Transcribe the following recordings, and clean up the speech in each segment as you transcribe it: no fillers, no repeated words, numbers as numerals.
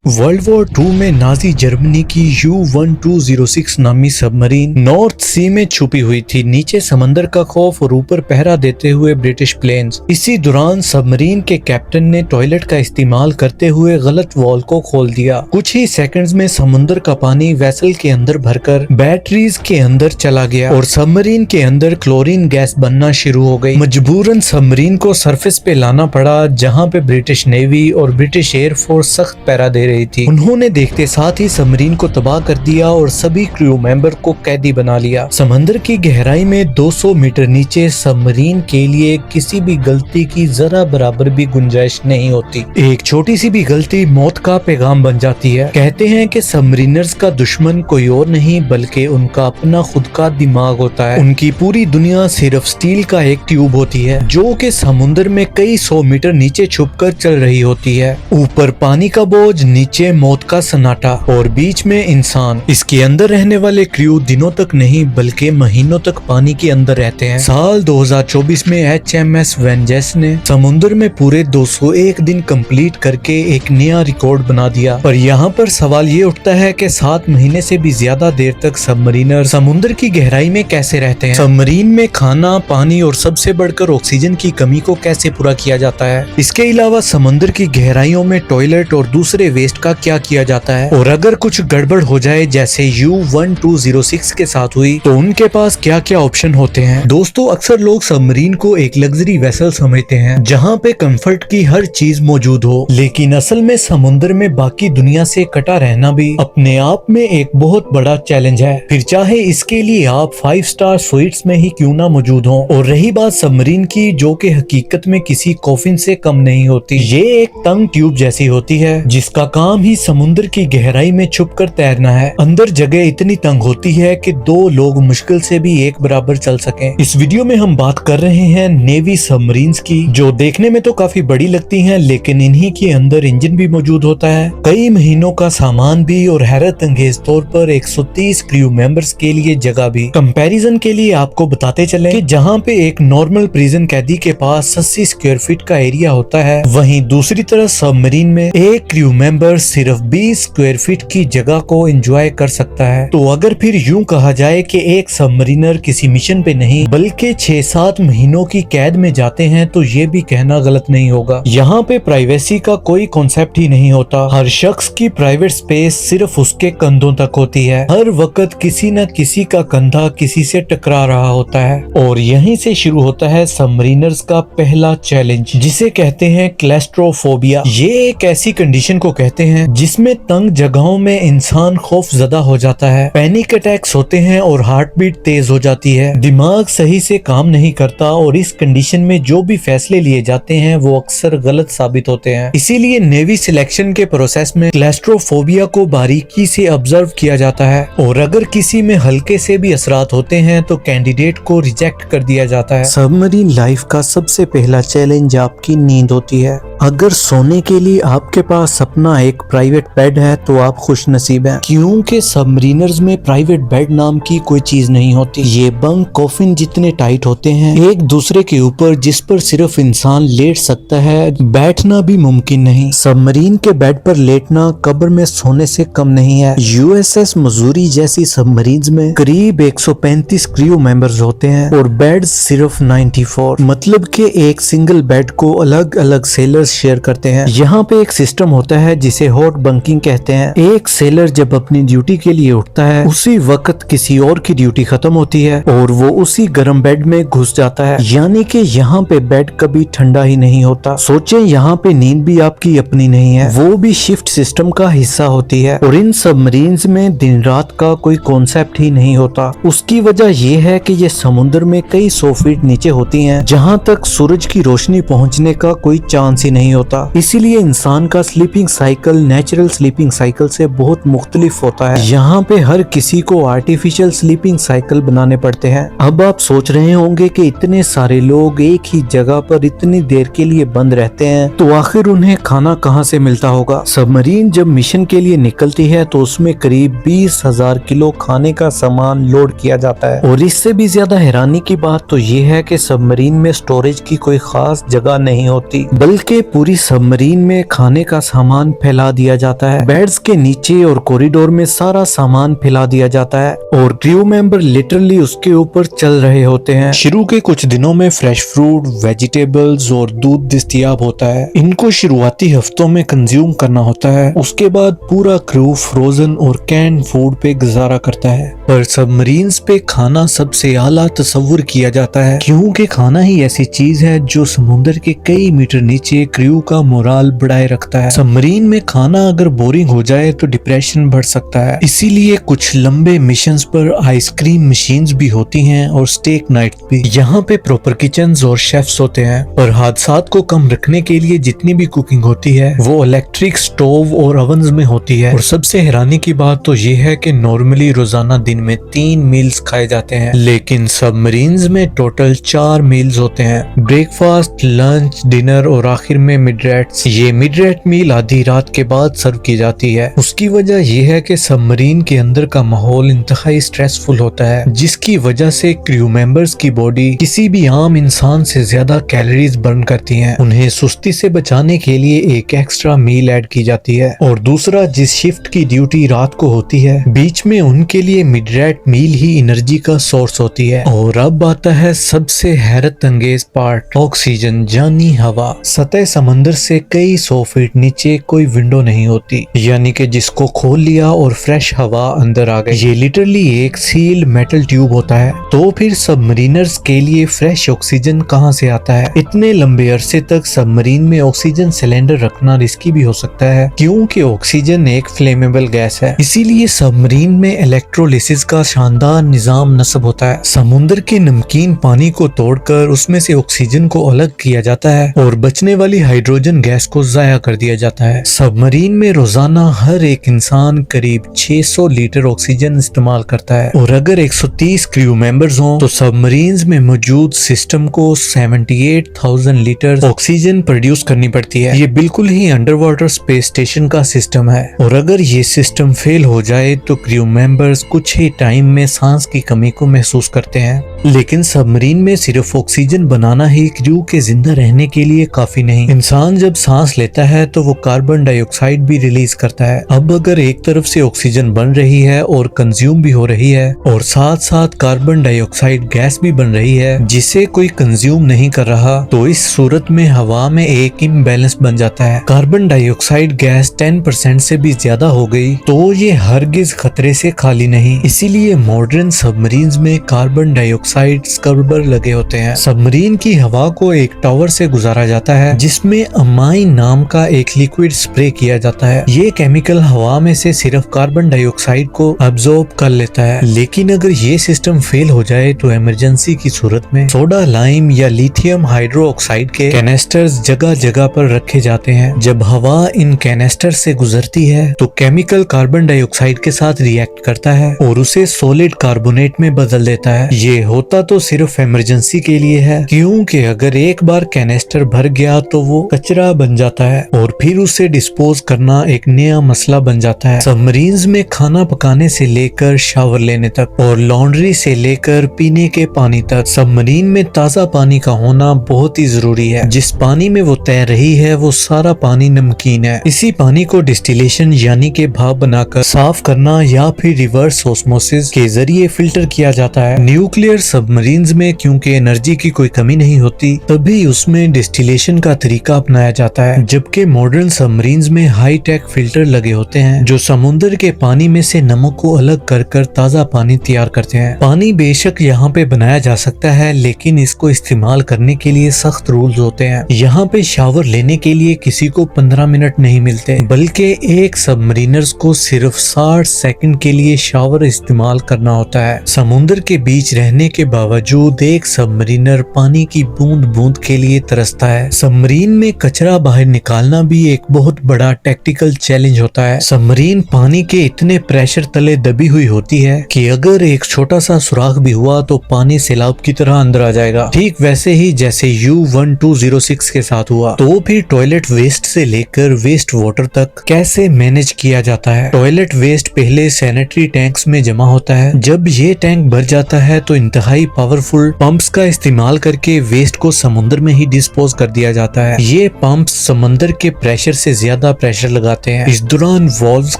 World war 2 में Nazi Germany की U-1206 नामी सबमरीन नॉर्थ सी में छुपी हुई थी। नीचे समंदर का खौफ और ऊपर पहरा देते हुए ब्रिटिश प्लेन्स। इसी दौरान सबमरीन के कैप्टन ने टॉयलेट का इस्तेमाल करते हुए गलत वॉल को खोल दिया। कुछ ही सेकंड्स में समुद्र का पानी वेसल के अंदर भरकर बैटरीज के अंदर चला गया और सबमरीन के अंदर क्लोरीन गैस बनना शुरू हो गई। मजबूरन सबमरीन को सरफेस पे लाना पड़ा, जहाँ पे ब्रिटिश नेवी और ब्रिटिश एयरफोर्स सख्त पहरा दे रही थी। उन्होंने देखते साथ ही सबमरीन को तबाह कर दिया और सभी क्रू मेंबर को कैदी बना लिया। समंदर की गहराई में 200 मीटर नीचे सबमरीन के लिए किसी भी गलती की जरा बराबर भी गुंजाइश नहीं होती। एक छोटी सी भी गलती मौत का पैगाम बन जाती है। कहते हैं कि सबमरीनर्स का दुश्मन कोई और नहीं बल्कि उनका अपना खुद का दिमाग होता है। उनकी पूरी दुनिया सिर्फ स्टील का एक ट्यूब होती है जो कि समुद्र में कई 100 मीटर नीचे छुपकर चल रही होती है। ऊपर पानी का बोझ, नीचे मौत का सन्नाटा और बीच में इंसान। इसके अंदर रहने वाले क्रू दिनों तक नहीं बल्कि महीनों तक पानी के अंदर रहते हैं। साल 2024 में HMS वेंजेस ने समुद्र में पूरे 201 दिन कंप्लीट करके एक नया रिकॉर्ड बना दिया। पर यहाँ पर सवाल ये उठता है कि 7 महीने से भी ज्यादा देर तक सबमरीनर समुद्र की गहराई में कैसे रहते हैं। सबमरीन में खाना, पानी और सबसे बढ़कर ऑक्सीजन की कमी को कैसे पूरा किया जाता है। इसके अलावा समुद्र की गहराइयों में टॉयलेट और दूसरे वेस्ट का क्या किया जाता है और अगर कुछ गड़बड़ हो जाए जैसे U-1206 के साथ हुई तो उनके पास क्या क्या ऑप्शन होते हैं। दोस्तों, अक्सर लोग सबमरीन को एक लग्जरी वेसल समझते हैं जहाँ पे कंफर्ट की हर चीज मौजूद हो, लेकिन असल में समुद्र में बाकी दुनिया से कटा रहना भी अपने आप में एक बहुत बड़ा चैलेंज है, फिर चाहे इसके लिए आप 5 स्टार स्वीट्स में ही क्यों ना मौजूद हो। और रही बात सबमरीन की, जो कि हकीकत में किसी कॉफिन से कम नहीं होती। ये एक तंग ट्यूब जैसी होती है जिसका काम ही समुद्र की गहराई में छुपकर तैरना है। अंदर जगह इतनी तंग होती है कि 2 लोग मुश्किल से भी एक बराबर चल सकें। इस वीडियो में हम बात कर रहे हैं नेवी सबमरीन्स की, जो देखने में तो काफी बड़ी लगती हैं, लेकिन इन्हीं के अंदर इंजन भी मौजूद होता है, कई महीनों का सामान भी और हैरत अंगेज तौर पर 130 क्रू मेंबर्स के लिए जगह भी। कंपैरिजन के लिए आपको बताते चले कि जहाँ पे एक नॉर्मल प्रिजन कैदी के पास 80 स्क्वायर फीट का एरिया होता है, वहीं दूसरी तरफ सबमरीन में एक क्रू मेंबर सिर्फ 20 स्क्वायर फीट की जगह को एंजॉय कर सकता है। तो अगर फिर यूं कहा जाए कि एक सबमरीनर किसी मिशन पे नहीं बल्कि 6-7 महीनों की कैद में जाते हैं तो ये भी कहना गलत नहीं होगा। यहाँ पे प्राइवेसी का कोई कॉन्सेप्ट ही नहीं होता। हर शख्स की प्राइवेट स्पेस सिर्फ उसके कंधों तक होती है। हर वक्त किसी न किसी का कंधा किसी से टकरा रहा होता है और यहीं से शुरू होता है सबमरीनर्स का पहला चैलेंज, जिसे कहते हैं क्लैस्ट्रोफोबिया। ये एक ऐसी कंडीशन को कहते हैं जिसमें तंग जगहों में इंसान खौफजदा हो जाता है, पैनिक अटैक्स होते हैं और हार्ट बीट तेज हो जाती है, दिमाग सही से काम नहीं करता और इस कंडीशन में जो भी फैसले लिए जाते हैं वो अक्सर गलत साबित होते हैं। इसीलिए नेवी सिलेक्शन के प्रोसेस में क्लैस्ट्रोफोबिया को बारीकी से ऑब्जर्व किया जाता है और अगर किसी में हल्के से भी असरात होते हैं तो कैंडिडेट को रिजेक्ट कर दिया जाता है। सबमरीन लाइफ का सबसे पहला चैलेंज आपकी नींद होती है। अगर सोने के लिए आपके पास अपना एक प्राइवेट बेड है तो आप खुश नसीब हैं, क्योंकि सबमरीनर्स में प्राइवेट बेड नाम की कोई चीज नहीं होती। ये बंक कॉफिन जितने टाइट होते हैं एक दूसरे के ऊपर, जिस पर सिर्फ इंसान लेट सकता है, बैठना भी मुमकिन नहीं। सबमरीन के बेड पर लेटना कब्र में सोने से कम नहीं है। USS मसूरी जैसी सबमरीन्स में करीब 135 क्रू मेंबर्स होते हैं और बेड सिर्फ 94, मतलब कि एक सिंगल बेड को अलग अलग सेलर्स शेयर करते हैं। यहाँ पे एक सिस्टम होता है जिसे हॉट बंकिंग कहते हैं। एक सेलर जब अपनी ड्यूटी के लिए उठता है उसी वक्त किसी और की ड्यूटी खत्म होती है और वो उसी गर्म बेड में घुस जाता है, यानी कि यहाँ पे बेड कभी ठंडा ही नहीं होता। सोचें, यहाँ पे नींद भी आपकी अपनी नहीं है, वो भी शिफ्ट सिस्टम का हिस्सा होती है। और इन सबमरीन्स में दिन रात का कोई कॉन्सेप्ट ही नहीं होता। उसकी वजह ये है कि ये समुद्र में कई 100 फीट नीचे होती हैं, जहाँ तक सूरज की रोशनी पहुँचने का कोई चांस ही नहीं होता। इसीलिए इंसान का sleeping cycle natural sleeping cycle से बहुत मुख्तलिफ होता है। यहाँ पे हर किसी को आर्टिफिशियल स्लीपिंग साइकिल बनाने पड़ते हैं। अब आप सोच रहे होंगे कि इतने सारे लोग एक ही जगह पर इतनी देर के लिए बंद रहते हैं तो आखिर उन्हें खाना कहाँ से मिलता होगा। सबमरीन जब मिशन के लिए निकलती है तो उसमें करीब 20,000 किलो खाने का सामान लोड किया जाता है। और इससे भी ज्यादा हैरानी की बात तो ये है कि सबमरीन में स्टोरेज की कोई खास जगह नहीं होती, बल्कि पूरी सबमरीन में खाने का सामान फैला फैला दिया जाता है। बेड्स के नीचे और कॉरिडोर में सारा सामान फैला दिया जाता है और क्रू मेंबर लिटरली उसके ऊपर चल रहे होते हैं। शुरू के कुछ दिनों में फ्रेश फ्रूट, वेजिटेबल्स और दूध दस्तयाब होता है। इनको शुरुआती हफ्तों में कंज्यूम करना होता है। उसके बाद पूरा क्रू फ्रोजन और कैंड फूड पे गुजारा करता है। पर सबमरीन्स पे खाना सबसे आला तस्वुर किया जाता है, क्योंकि खाना ही ऐसी चीज है जो समुद्र के कई मीटर नीचे क्रू का मोराल बढ़ाए रखता है। सबमरीन में खाना अगर बोरिंग हो जाए तो डिप्रेशन बढ़ सकता है। इसीलिए कुछ लंबे मिशंस पर आइसक्रीम मशीन्स भी होती हैं और स्टेक नाइट भी। यहाँ पे प्रॉपर किचन्स और शेफ्स होते हैं। और हादसात को कम रखने के लिए जितनी भी कुकिंग होती है वो इलेक्ट्रिक स्टोव और ओवन्स में होती है। और सबसे हैरानी की बात तो ये है कि नॉर्मली रोजाना दिन में 3 मील्स खाए जाते हैं, लेकिन सबमरीन्स में टोटल 4 मील्स होते हैं। ब्रेकफास्ट, लंच, डिनर और आखिर में मिडरेट्स। ये मिडरेट मील आधी रात के बाद सर्व की जाती है। उसकी वजह यह है कि सबमरीन के अंदर का माहौल इंतहाई स्ट्रेसफुल होता है, जिसकी वजह से क्रू मेंबर्स की बॉडी किसी भी आम इंसान से ज्यादा कैलोरीज बर्न करती हैं। उन्हें सुस्ती से बचाने के लिए एक एक्स्ट्रा मील ऐड की जाती है। और दूसरा, जिस शिफ्ट की ड्यूटी रात को होती है, बीच में उनके लिए मिडरेट मील ही एनर्जी का सोर्स होती है। और अब आता है सबसे हैरत अंगेज पार्ट, ऑक्सीजन यानी हवा। सतह समंदर से कई 100 फीट नीचे कोई विंडो नहीं होती, यानी कि जिसको खोल लिया और फ्रेश हवा अंदर आ गई। ये लिटरली एक सील्ड मेटल ट्यूब होता है। तो फिर सबमरीनर्स के लिए फ्रेश ऑक्सीजन कहां से आता है? इतने लंबे अरसे तक सबमरीन में ऑक्सीजन सिलेंडर रखना रिस्की भी हो सकता है, क्योंकि ऑक्सीजन एक फ्लेमेबल गैस है। इसीलिए सबमरीन में इलेक्ट्रोलिसिस का शानदार निजाम नस्ब होता है। समुद्र के नमकीन पानी को तोड़कर उसमें से ऑक्सीजन को अलग किया जाता है और बचने वाली हाइड्रोजन गैस को जाया कर दिया जाता है। सबमरीन में रोजाना हर एक इंसान करीब 600 लीटर ऑक्सीजन इस्तेमाल करता है। और अगर 130 क्रू मेंबर्स हों तो सबमरीन्स में मौजूद सिस्टम को 78,000 लीटर ऑक्सीजन प्रोड्यूस करनी पड़ती है। ये बिल्कुल ही अंडर वाटर स्पेस स्टेशन का सिस्टम है। और अगर ये सिस्टम फेल हो जाए तो क्रू मेंबर्स कुछ ही टाइम में सांस की कमी को महसूस करते हैं। लेकिन सबमरीन में सिर्फ ऑक्सीजन बनाना ही क्रू के जिंदा रहने के लिए काफी नहीं। इंसान जब सांस लेता है तो वो कार्बन डाइऑक्साइड भी रिलीज करता है। अब अगर एक तरफ से ऑक्सीजन बन रही है और कंज्यूम भी हो रही है और साथ साथ कार्बन डाइऑक्साइड गैस भी बन रही है जिसे कोई कंज्यूम नहीं कर रहा, तो इस सूरत में हवा में एक इम्बैलेंस बन जाता है। कार्बन डाइऑक्साइड गैस 10% से भी ज्यादा हो गई तो ये हरगिज खतरे से खाली नहीं। इसीलिए मॉडर्न सबमरीन्स में कार्बन डाइऑक्साइड स्क्रबर लगे होते हैं। सबमरीन की हवा को एक टावर से गुजारा जाता है जिसमें अमाइन नाम का एक लिक्विड स्प्रे किया जाता है। ये केमिकल हवा में से सिर्फ कार्बन डाइऑक्साइड को अब्सॉर्ब कर लेता है। लेकिन अगर ये सिस्टम फेल हो जाए तो इमरजेंसी की सूरत में सोडा लाइम या लिथियम हाइड्रोक्साइड के कैनेस्टर्स जगह जगह पर रखे जाते हैं। जब हवा इन कैनेस्टर से गुजरती है तो केमिकल कार्बन डाइऑक्साइड के साथ रिएक्ट करता है और उसे सॉलिड कार्बोनेट में बदल देता है। ये होता तो सिर्फ इमरजेंसी के लिए है, क्योंकि अगर एक बार कैनेस्टर भर गया तो वो कचरा बन जाता है और फिर उसे डिस्पोज करना एक नया मसला बन जाता है। सबमरीन्स में खाना पकाने से लेकर शावर लेने तक और लॉन्ड्री से लेकर पीने के पानी तक सबमरीन में ताज़ा पानी का होना बहुत ही जरूरी है। जिस पानी में वो तैर रही है वो सारा पानी नमकीन है। इसी पानी को डिस्टिलेशन यानी के भाप बनाकर साफ करना या फिर रिवर्स ऑस्मोसिस के जरिए फिल्टर किया जाता है। न्यूक्लियर सबमरीन्स में क्योंकि एनर्जी की कोई कमी नहीं होती तभी उसमें डिस्टिलेशन का तरीका अपनाया जाता है, जबकि मॉडर्न सबमरीन्स में हाई टेक फिल्टर लगे होते हैं जो समुद्र के पानी में से नमक को अलग कर ताज़ा पानी तैयार करते हैं। पानी बेशक यहाँ पे बनाया जा सकता है, लेकिन इसको इस्तेमाल करने के लिए सख्त रूल्स होते हैं। यहाँ पे शावर लेने के लिए किसी को 15 मिनट नहीं मिलते, बल्कि एक सबमरीनर्स को सिर्फ 60 सेकंड के लिए शावर इस्तेमाल करना होता है। समुद्र के बीच रहने के बावजूद एक सबमरीनर पानी की बूंद बूंद के लिए तरसता है। सबमरीन में कचरा बाहर निकालना भी एक बहुत बड़ा टेक्निकल चैलेंज होता है। सबमरीन पानी के इतने प्रेशर तले दबी हुई होती है कि अगर एक छोटा सा सुराख भी हुआ तो पानी सैलाब की तरह अंदर आ जाएगा। ठीक वैसे ही जैसे U1206 के साथ हुआ। तो फिर टॉयलेट वेस्ट से लेकर वेस्ट वाटर तक कैसे मैनेज किया जाता है? टॉयलेट वेस्ट पहले सैनिटरी टैंक्स में जमा होता है। जब ये टैंक भर जाता है तो इंतहाई पावरफुल पंप्स का इस्तेमाल करके वेस्ट को समुद्र में ही डिस्पोज कर दिया जाता है। ये पंप समंदर के प्रेशर से ज्यादा ज्यादा प्रेशर लगाते हैं। इस दौरान वॉल्व्स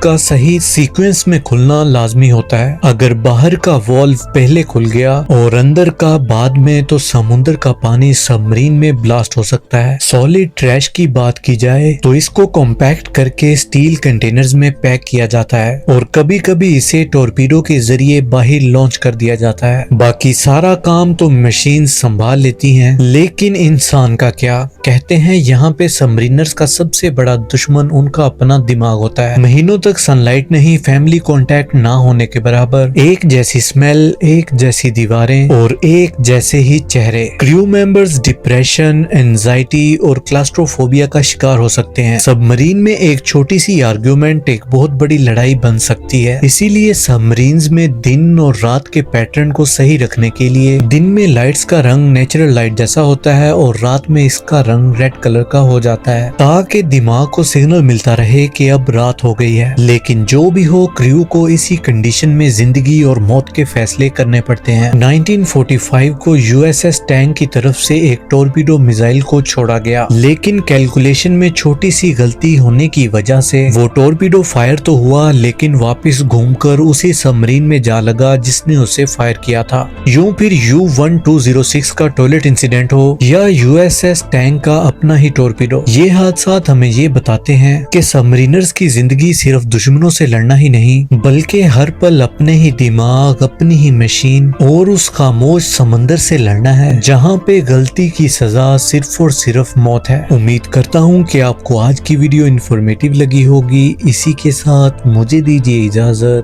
का सही सीक्वेंस में खुलना लाजमी होता है। अगर बाहर का वॉल्व पहले खुल गया और अंदर का बाद में तो समुद्र का पानी सबमरीन में ब्लास्ट हो सकता है। सॉलिड ट्रैश की बात की जाए तो इसको कॉम्पैक्ट करके स्टील कंटेनर्स में पैक किया जाता है और कभी कभी इसे टॉर्पीडो के जरिए बाहर लॉन्च कर दिया जाता है। बाकी सारा काम तो मशीन संभाल लेती हैं, लेकिन इंसान का क्या? कहते हैं यहाँ पे सबमरीनर्स का सबसे बड़ा दुश्मन उनका अपना दिमाग होता है। महीनों तक सनलाइट नहीं, फैमिली कांटेक्ट ना होने के बराबर, एक जैसी स्मेल, एक जैसी दीवारें और एक जैसे ही चेहरे। क्रू मेंबर्स डिप्रेशन, एंजाइटी और क्लास्ट्रोफोबिया का शिकार हो सकते हैं। सबमरीन में एक छोटी सी आर्ग्यूमेंट एक बहुत बड़ी लड़ाई बन सकती है। इसीलिए सबमरीन्स में दिन और रात के पैटर्न को सही रखने के लिए दिन में लाइट्स का रंग नेचुरल लाइट जैसा होता है और रात में इसका रंग रेड कलर का हो जाता है, ताकि दिमाग को सिग्नल मिलता रहे कि अब रात हो गई है। लेकिन जो भी हो, क्रू को इसी कंडीशन में जिंदगी और मौत के फैसले करने पड़ते हैं। 1945 को यूएसएस टैंक की तरफ से एक टॉर्पीडो मिसाइल को छोड़ा गया, लेकिन कैलकुलेशन में छोटी सी गलती होने की वजह से वो टॉर्पीडो फायर तो हुआ, लेकिन वापस घूमकर उसी सबमरीन में जा लगा जिसने उसे फायर किया था। यूं फिर U-1206 का टॉयलेट इंसिडेंट हो या यूएसएस टैंक का अपना ही टॉर्पीडो, ये हादसात हमें ये बताते हैं कि सबमरीनर्स की जिंदगी सिर्फ दुश्मनों से लड़ना ही नहीं, बल्कि हर पल अपने ही दिमाग, अपनी ही मशीन और उस खामोश समंदर से लड़ना है, जहाँ पे गलती की सजा सिर्फ और सिर्फ मौत है। उम्मीद करता हूँ कि आपको आज की वीडियो इंफॉर्मेटिव लगी होगी। इसी के साथ मुझे दीजिए इजाजत।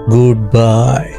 Good bye.